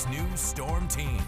6 News Storm Team.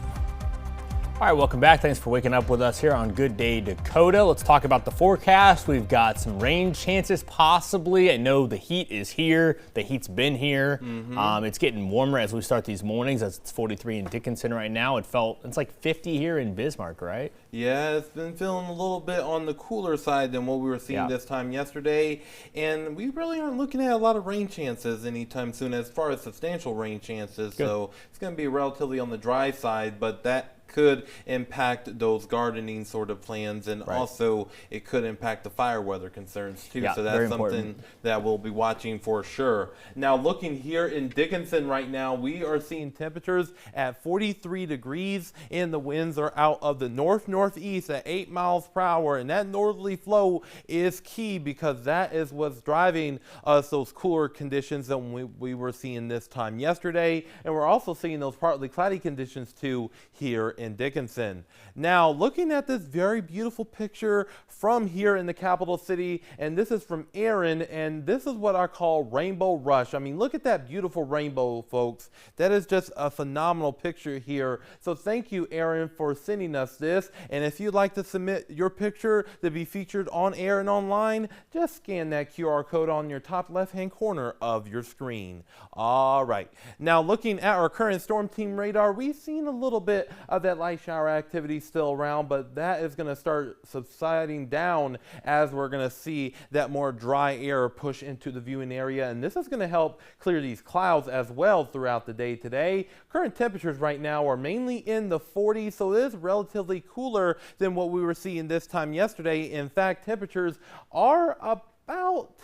All right, welcome back. Thanks for waking up with us here on Good Day Dakota. Let's talk about the forecast. We've got some rain chances possibly. I know the heat is here. The heat's been here. It's getting warmer as we start these mornings. It's 43 in Dickinson right now. It's like 50 here in Bismarck, right? Yeah, it's been feeling a little bit on the cooler side than what we were seeing this time yesterday. And we really aren't looking at a lot of rain chances anytime soon as far as substantial rain chances. Good. So it's going to be relatively on the dry side, but that could impact those gardening sort of plans, and also it could impact the fire weather concerns too. Yeah, so that's something that we'll be watching for sure. Now, looking here in Dickinson right now, we are seeing temperatures at 43 degrees, and the winds are out of the northeast at 8 miles per hour, and that northerly flow is key because that is what's driving us those cooler conditions than we were seeing this time yesterday, and we're also seeing those partly cloudy conditions too here in Dickinson. Now, looking at this very beautiful picture from here in the capital city, and this is from Aaron, and this is what I call Rainbow Rush. I mean, look at that beautiful rainbow, folks. That is just a phenomenal picture here. So thank you, Aaron, for sending us this. And if you'd like to submit your picture to be featured on air and online, just scan that QR code on your top left-hand corner of your screen. All right. Now, looking at our current storm team radar, we've seen a little bit of that light shower activity still around, but that is going to start subsiding down as we're going to see that more dry air push into the viewing area, and this is going to help clear these clouds as well throughout the day today. Current temperatures right now are mainly in the 40s, so it is relatively cooler than what we were seeing this time yesterday. In fact, temperatures are about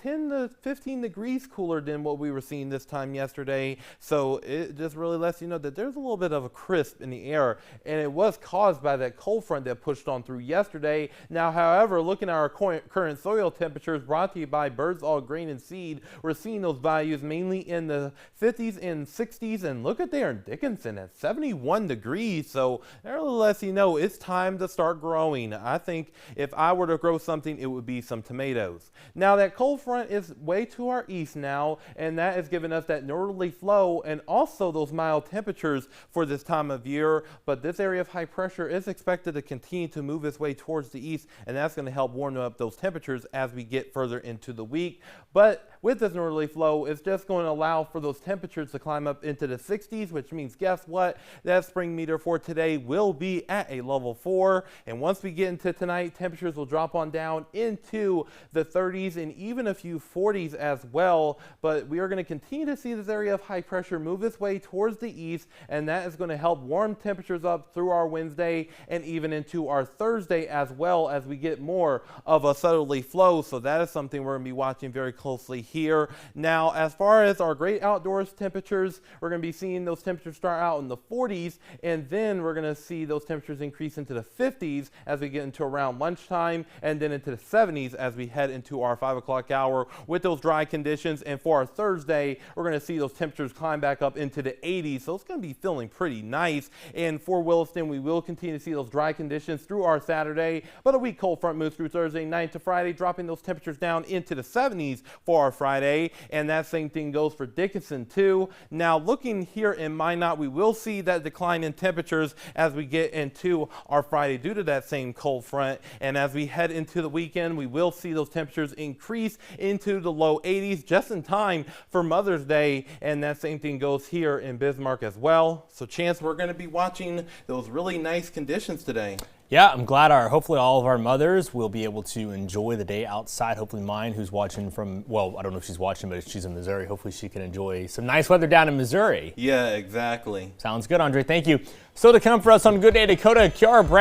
10 to 15 degrees cooler than what we were seeing this time yesterday. So it just really lets you know that there's a little bit of a crisp in the air, and it was caused by that cold front that pushed on through yesterday. Now, however, looking at our current soil temperatures brought to you by Birds All Grain and Seed, we're seeing those values mainly in the 50s and 60s, and look at there in Dickinson at 71 degrees. So that really lets you know it's time to start growing. I think if I were to grow something, it would be some tomatoes. Now, that cold front is way to our east now, and that is giving us that northerly flow and also those mild temperatures for this time of year. But this area of high pressure is expected to continue to move its way towards the east, and that's going to help warm up those temperatures as we get further into the week. But with this northerly flow, it's just going to allow for those temperatures to climb up into the 60s, which means guess what? That spring meter for today will be at a level 4. And once we get into tonight, temperatures will drop on down into the 30s and even a few 40s as well. But we are going to continue to see this area of high pressure move its way towards the east, and that is going to help warm temperatures up through our Wednesday and even into our Thursday as well as we get more of a southerly flow. So that is something we're going to be watching very closely here. Now, as far as our great outdoors temperatures, we're going to be seeing those temperatures start out in the 40s, and then we're going to see those temperatures increase into the 50s as we get into around lunchtime, and then into the 70s as we head into our 5 o'clock hour with those dry conditions. And for our Thursday, we're going to see those temperatures climb back up into the 80s, so it's going to be feeling pretty nice. And for Williston, we will continue to see those dry conditions through our Saturday, but a weak cold front moves through Thursday night to Friday, dropping those temperatures down into the 70s for our Friday, and that same thing goes for Dickinson too. Now, looking here in Minot, we will see that decline in temperatures as we get into our Friday due to that same cold front, and as we head into the weekend, we will see those temperatures increase into the low 80s just in time for Mother's Day, and that same thing goes here in Bismarck as well. So Chance, we're going to be watching those really nice conditions today. Yeah, I'm glad hopefully all of our mothers will be able to enjoy the day outside. Hopefully mine, who's watching from, well, I don't know if she's watching, but she's in Missouri. Hopefully she can enjoy some nice weather down in Missouri. Yeah, exactly. Sounds good, Andre. Thank you. So to come for us on Good Day Dakota, Kiara Brown.